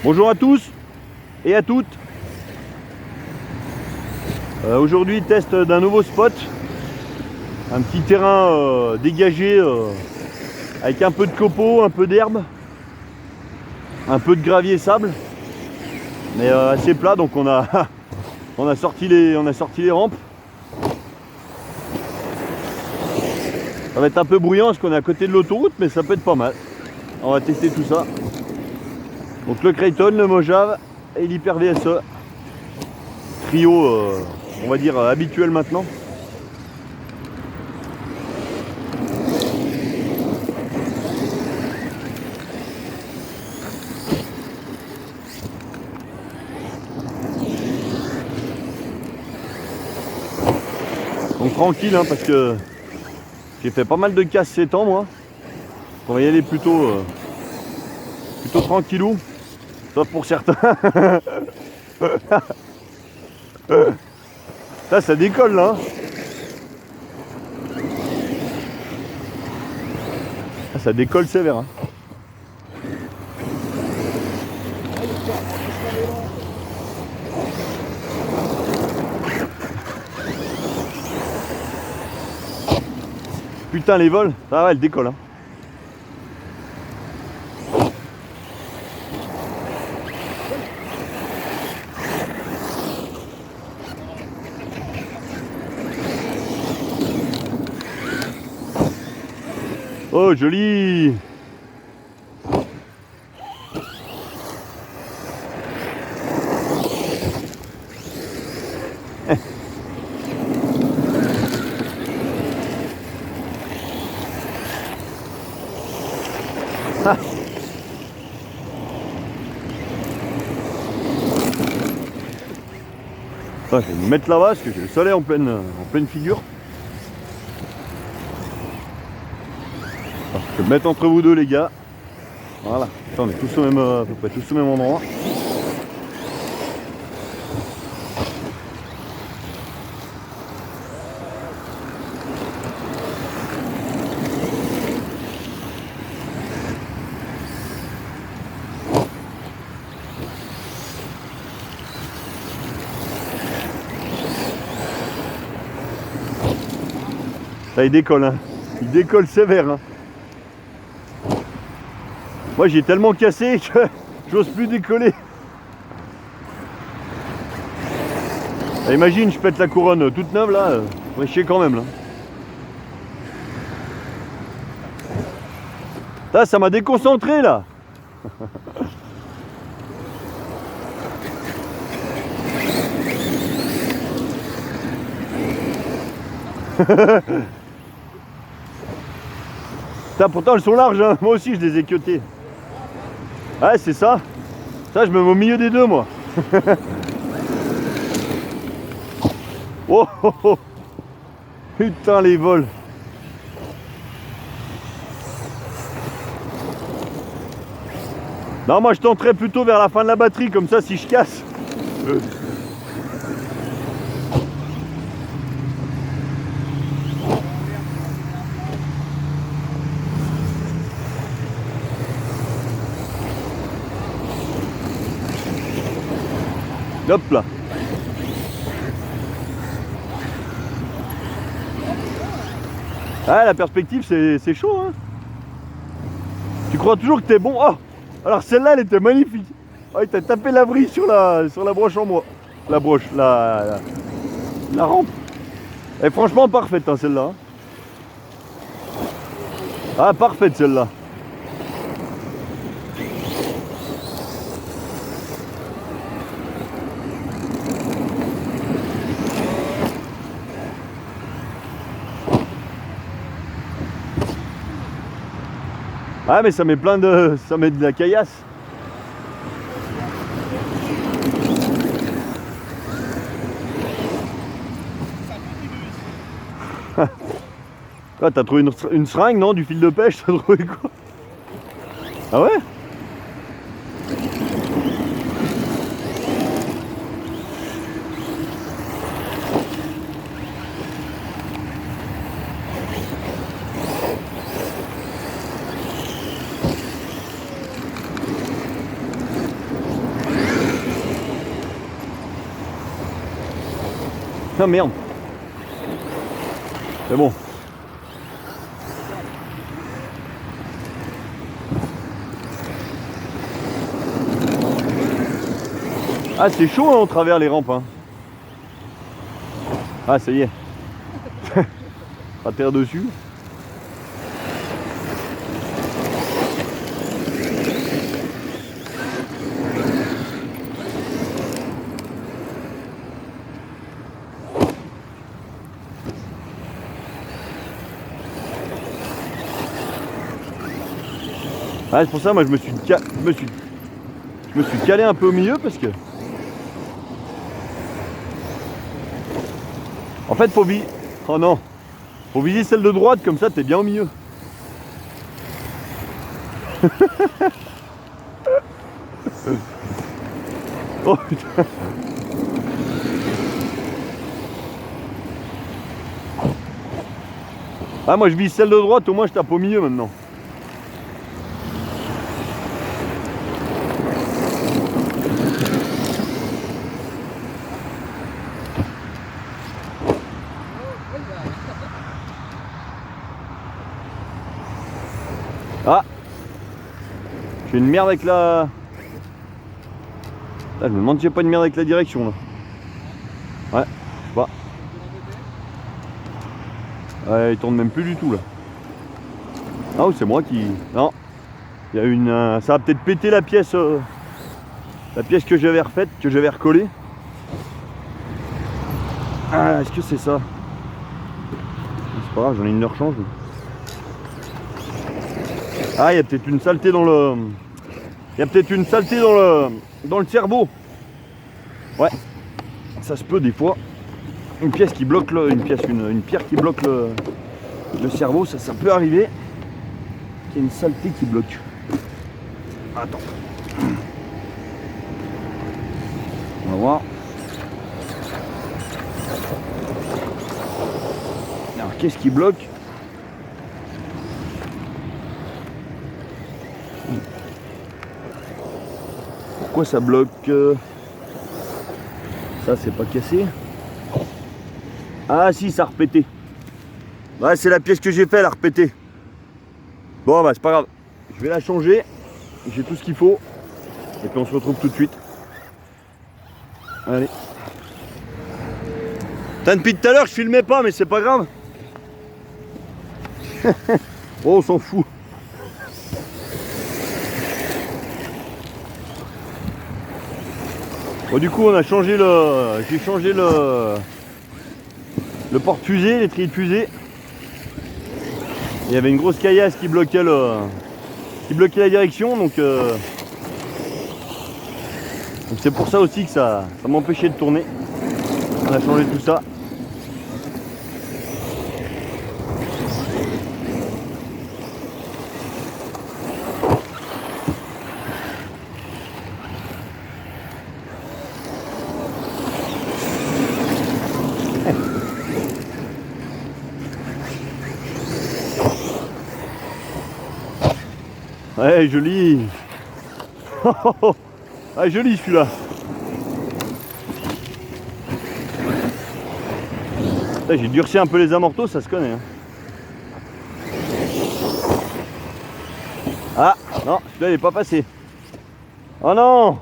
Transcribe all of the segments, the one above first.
Bonjour à tous et à toutes. Aujourd'hui test d'un nouveau spot. Un petit terrain dégagé avec un peu de copeaux, un peu d'herbe, un peu de gravier sable. Mais assez plat, donc on a sorti les rampes. Ça va être un peu bruyant parce qu'on est à côté de l'autoroute, mais ça peut être pas mal. On va tester tout ça. Donc le Kraton, le Mojave et l'Hyper VSE. Trio, on va dire habituel maintenant. Donc tranquille, hein, parce que j'ai fait pas mal de casse ces temps, moi. On va y aller plutôt tranquillou, sauf pour certains. Ça décolle là. Ça décolle sévère. Hein. Putain, les vols, ça va, elle décolle. Hein. Oh, joli. Je vais me mettre là-bas parce que j'ai le soleil en pleine figure. Je vais me mettre entre vous deux, les gars. Voilà. On est tous au même, à peu près tous au même endroit. Là, il décolle, hein. Il décolle sévère. Hein. Moi, j'ai tellement cassé que j'ose plus décoller. Là, imagine, je pète la couronne toute neuve là, on va chier quand même là. Là, ça m'a déconcentré là. Putain, pourtant elles sont larges, hein. Moi aussi je les ai queutées. Ouais, c'est ça. Ça, je me mets au milieu des deux, moi. Oh, oh, oh. Putain, les vols. Non, moi je tenterais plutôt vers la fin de la batterie, comme ça si je casse. Hop là. Ah, la perspective c'est chaud, hein. Tu crois toujours que t'es bon. Oh, alors celle-là elle était magnifique. Oh, il t'a tapé la vrille sur la broche en bois. La broche, la rampe. Elle est franchement parfaite, hein, celle-là. Ah, parfaite celle-là. Ah, mais ça met ça met de la caillasse. Ah, t'as trouvé une seringue, non? Du fil de pêche, t'as trouvé quoi? Ah ouais? Ah merde. C'est bon. Ah c'est chaud hein, au travers les rampes hein. Ah ça y est. Pas terre dessus. Ah, c'est pour ça moi je me suis calé un peu au milieu parce que en fait faut viser. Oh non. Faut viser celle de droite comme ça t'es bien au milieu. Oh putain. Ah moi je vise celle de droite, au moins je tape au milieu maintenant. Ah, j'ai une merde avec la... Là, je me demande si j'ai pas une merde avec la direction là. Ouais, je sais pas. Ouais, il tourne même plus du tout là. Ah oui, c'est moi qui... Non. Il y a une... Ça a peut-être pété la pièce que j'avais refaite, que j'avais recollée. Ah, est-ce que c'est ça? C'est pas grave, j'en ai une heure change. Ah, il y a peut-être une saleté dans le... Il y a peut-être une saleté dans le cerveau. Ouais. Ça se peut des fois. Une pièce qui bloque le... Une pierre qui bloque le cerveau, ça peut arriver. Il y a une saleté qui bloque. Attends. On va voir. Alors qu'est-ce qui bloque? Pourquoi ça bloque? Ça c'est pas cassé. Ah si, ça a repété. Ouais, c'est la pièce que j'ai fait, elle a repété. Bon bah c'est pas grave. Je vais la changer. J'ai tout ce qu'il faut. Et puis on se retrouve tout de suite. Allez. Putain, depuis tout à l'heure je filmais pas mais c'est pas grave. Oh on s'en fout. Bon du coup on a changé le... J'ai changé le porte-fusée, l'étrier de fusée. Il y avait une grosse caillasse qui bloquait la direction donc c'est pour ça aussi que ça m'empêchait de tourner. On a changé tout ça. Ouais, joli. Ah, joli celui-là. J'ai durci un peu les amortos, ça se connaît. Hein. Ah, non, celui-là il est pas passé. Oh non.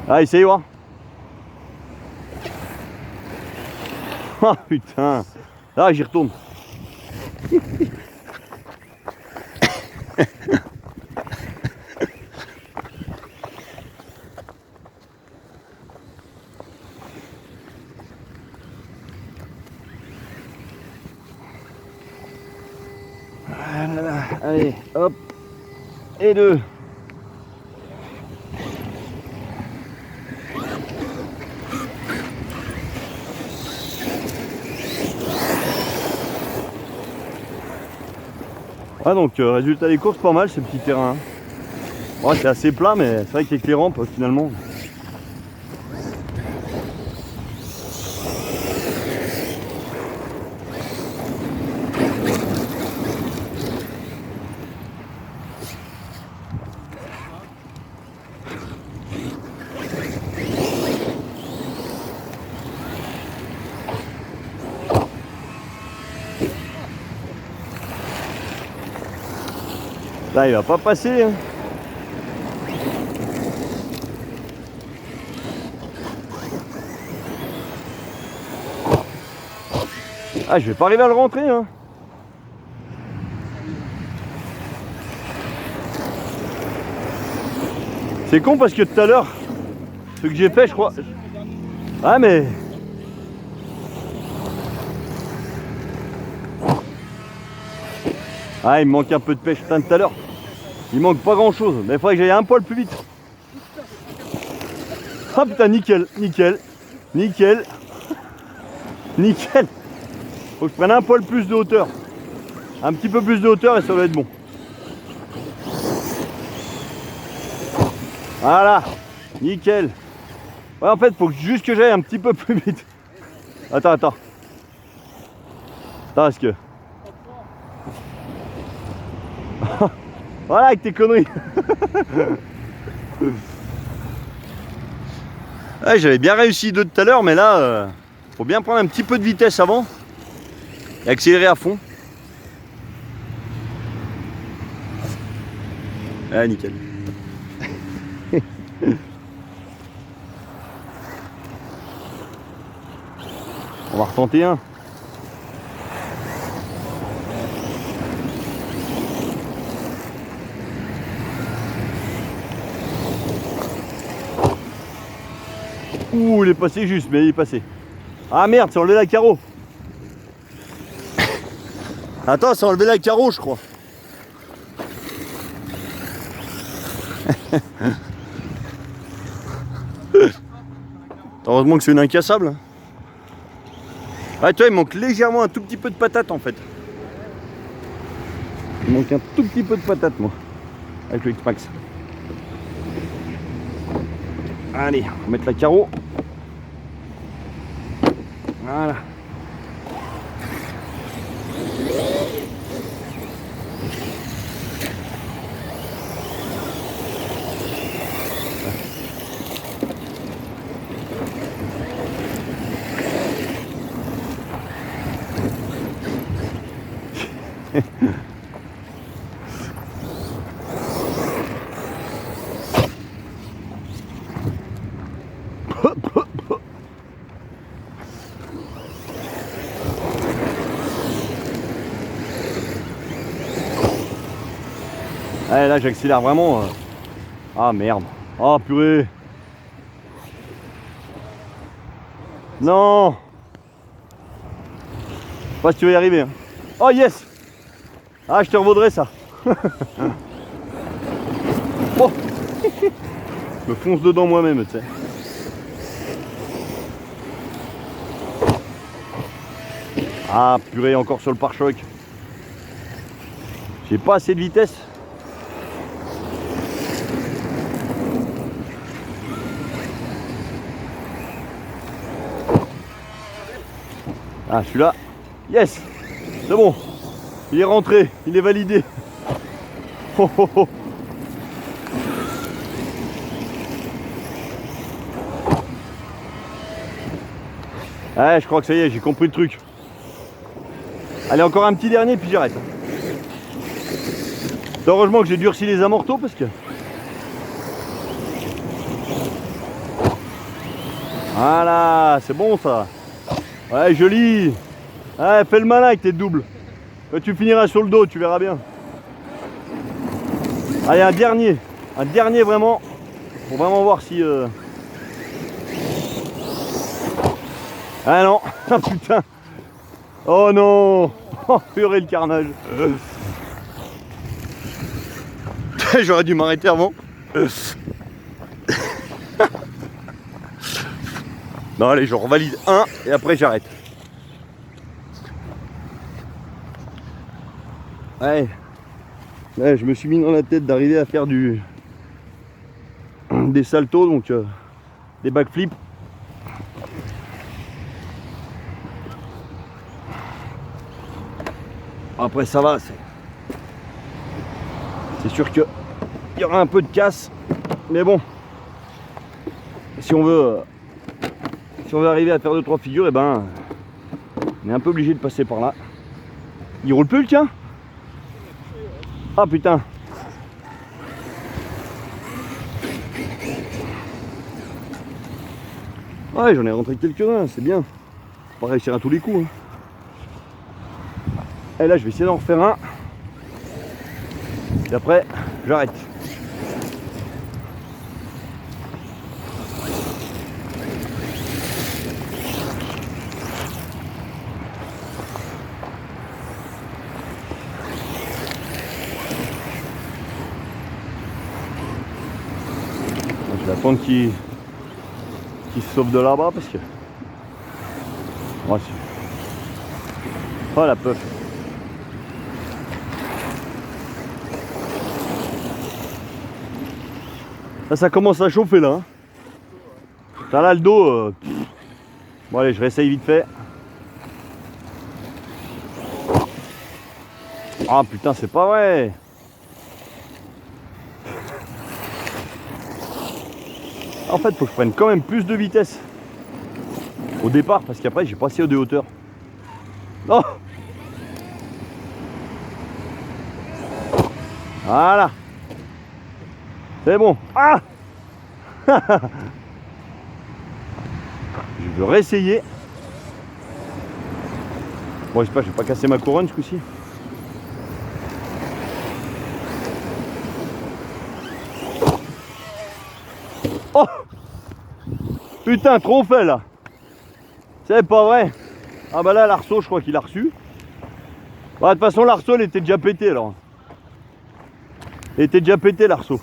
Ah, essaye voir. Oh putain. Ah, j'y retourne. Voilà, allez, hop, et deux. Ah donc résultat des courses pas mal ce petit terrain. Ouais, c'est assez plat mais c'est vrai qu'avec les rampes finalement. Là, il va pas passer. Hein. Ah, je vais pas arriver à le rentrer. Hein. C'est con parce que tout à l'heure, ce que j'ai fait, je crois. Ah, mais. Ah, il me manque un peu de pêche tout à l'heure. Il manque pas grand chose, mais il faudrait que j'aille un poil plus vite. Ah putain, nickel, nickel, nickel, nickel. Faut que je prenne un poil plus de hauteur. Un petit peu plus de hauteur et ça va être bon. Voilà, nickel. Ouais, en fait, faut juste que j'aille un petit peu plus vite. Attends, attends. Attends, parce que... Voilà, avec tes conneries. Ouais, j'avais bien réussi deux tout à l'heure, mais là, faut bien prendre un petit peu de vitesse avant et accélérer à fond. Ah, nickel. On va retenter un. Ouh, il est passé juste, mais il est passé. Ah merde, c'est enlevé la carreau. Attends, c'est enlevé la carreau, je crois. Heureusement que c'est une incassable. Ah, tu vois, il manque légèrement un tout petit peu de patate en fait. Il manque un tout petit peu de patate, moi, avec le X-Max. Allez, on va mettre la carreau. Voilà. Allez, là j'accélère vraiment. Ah merde. Oh purée. Non. Je sais pas si tu vas y arriver. Hein. Oh yes. Ah, je te revaudrai ça. Oh. Je me fonce dedans moi-même, tu sais. Ah purée, encore sur le pare-choc. J'ai pas assez de vitesse. Ah, celui-là, yes, c'est bon, il est rentré, il est validé. Oh, oh, oh. Ouais, je crois que ça y est, j'ai compris le truc. Allez, encore un petit dernier, puis j'arrête. Heureusement que j'ai durci les amortos parce que... Voilà, c'est bon ça. Ouais, joli. Ouais, fais le malin avec tes doubles. Quand tu finiras sur le dos, tu verras bien. Allez, un dernier vraiment, pour vraiment voir si... Ah non, ah putain. Oh non. Oh purée le carnage. J'aurais dû m'arrêter avant. Non allez, je revalide un et après j'arrête. Ouais. Ouais, je me suis mis dans la tête d'arriver à faire des saltos, donc des backflips. Après ça va, c'est sûr que il y aura un peu de casse, mais bon, si on veut arriver à faire 2-3 figures, et ben on est un peu obligé de passer par là. Il roule plus le tien? Ah putain, Ouais, j'en ai rentré quelques-uns, c'est bien. Pas réussir à tous les coups. Hein. Et là, je vais essayer d'en refaire un. Et après, j'arrête. Je vais attendre qu'il se sauve de là-bas parce que... Ouais, oh la puff. Là, ça commence à chauffer là. Hein. T'as là le dos. Bon allez, je réessaye vite fait. Ah putain, c'est pas vrai. En fait, faut que je prenne quand même plus de vitesse au départ parce qu'après j'ai pas assez de hauteur. Oh, voilà. C'est bon. Ah. Je veux réessayer. Bon, j'espère que je vais pas casser ma couronne ce coup-ci. Oh putain, trop fait là. C'est pas vrai. Ah bah là, l'arceau, je crois qu'il a reçu. Bah, de toute façon, l'arceau, il était déjà pété alors. Il était déjà pété l'arceau.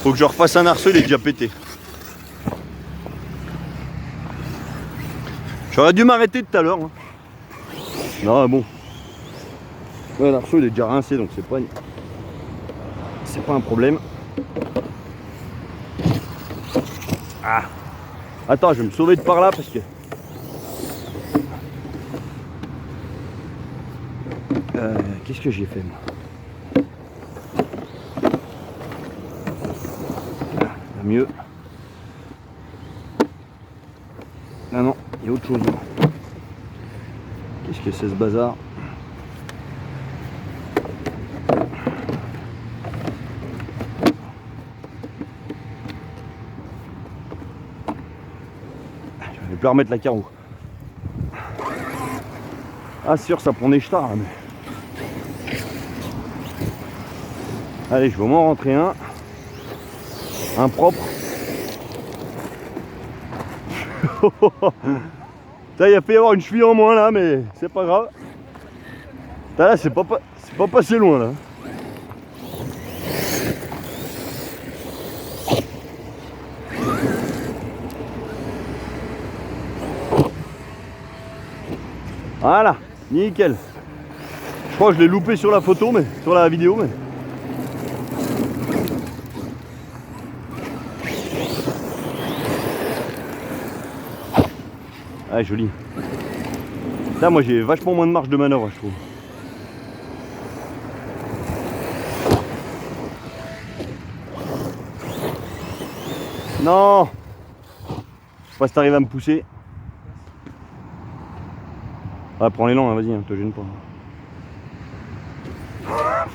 Faut que je refasse un arceau, il est déjà pété. J'aurais dû m'arrêter tout à l'heure. Hein. Non, bon. Ouais, l'arceau, il est déjà rincé, donc c'est pas un problème. Ah. Attends, je vais me sauver de par là parce que... Qu'est-ce que j'ai fait moi? Ah, mieux. Ah non, il y a autre chose. Qu'est-ce que c'est ce bazar? Je vais plus remettre la carreau. Ah sûr, ça prend des jetards là, mais... Allez, je vais au moins rentrer un propre. Il a fait y avoir une cheville en moins là, mais c'est pas grave. Là, c'est pas passé loin là. Voilà, nickel. Je crois que je l'ai loupé sur la photo, mais sur la vidéo, mais... Ah, joli. Là, moi, j'ai vachement moins de marge de manœuvre, je trouve. Non! Je sais pas si t'arrives à me pousser. Ah, prends l'élan, hein, vas-y, hein, te gêne pas.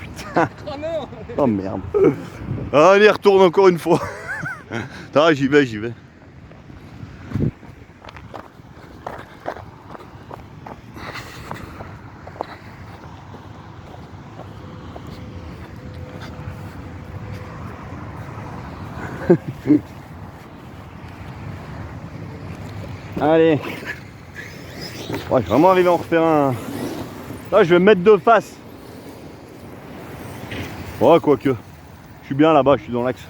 Putain! Oh non! Oh merde! Allez, retourne encore une fois. Ah, j'y vais, j'y vais. Allez. Ouais, je vais vraiment arriver à en refaire un. Là, je vais me mettre de face. Ouais, quoique. Je suis bien là-bas, je suis dans l'axe.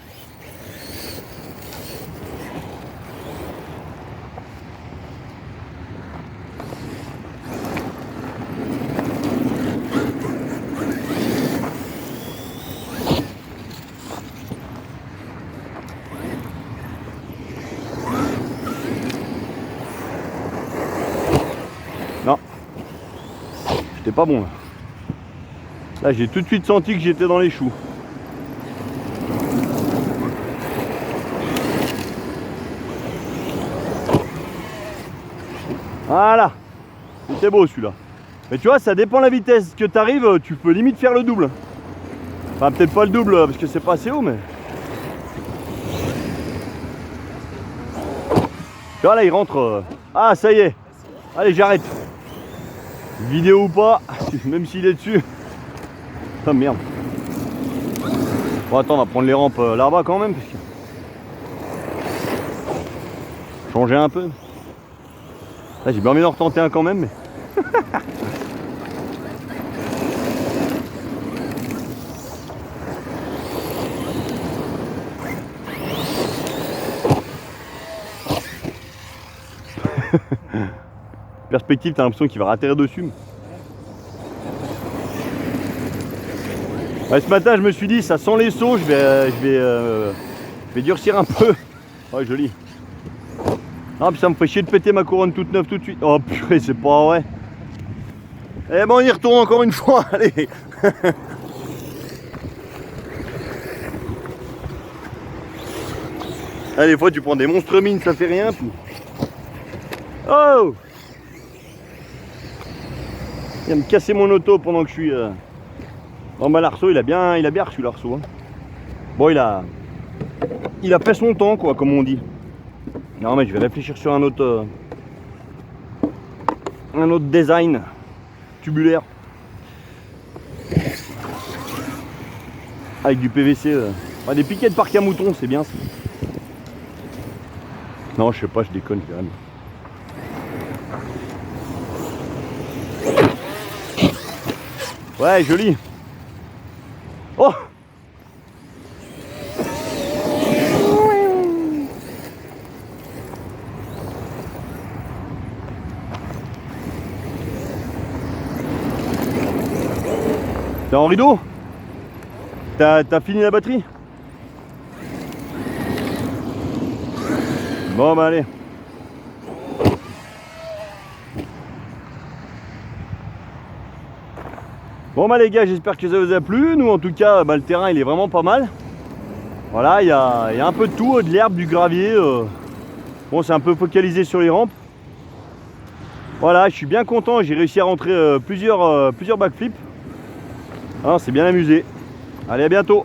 Non, j'étais pas bon là. Là, j'ai tout de suite senti que j'étais dans les choux. Voilà, c'était beau celui-là. Mais tu vois, ça dépend de la vitesse que tu arrives, tu peux limite faire le double. Enfin, peut-être pas le double parce que c'est pas assez haut, mais... Tu vois là il rentre. Ah ça y est. Allez j'arrête. Vidéo ou pas, même s'il est dessus. Ah merde. Bon attends, on va prendre les rampes là-bas quand même. Parce que... changer un peu. Là j'ai bien envie d'en retenter un quand même. Mais... perspective, t'as l'impression qu'il va ratterrir dessus. Ouais, ce matin, je me suis dit, ça sent les sauts, je vais durcir un peu. Ouais, joli. Ah, puis ça me fait chier de péter ma couronne toute neuve tout de suite. Oh purée, c'est pas vrai. Eh ben, on y retourne encore une fois, allez. Ah, des fois, tu prends des monstres mines, ça fait rien. Puis... oh! Il va me casser mon auto pendant que je suis... Bon bah l'arceau il a bien reçu l'arceau. Hein. Bon il a fait son temps quoi comme on dit. Non mais je vais réfléchir sur un autre design tubulaire. Avec du PVC. Des piquets de parc à moutons c'est bien ça. Non je sais pas, je déconne quand même. Ouais joli. Oh! T'es en rideau? T'as fini la batterie? Bon bah allez. Bon bah les gars, j'espère que ça vous a plu. Nous en tout cas, le terrain il est vraiment pas mal. Voilà, il y a un peu de tout, de l'herbe, du gravier. Bon, c'est un peu focalisé sur les rampes. Voilà, je suis bien content, j'ai réussi à rentrer plusieurs backflips. Alors, c'est bien amusé. Allez, à bientôt.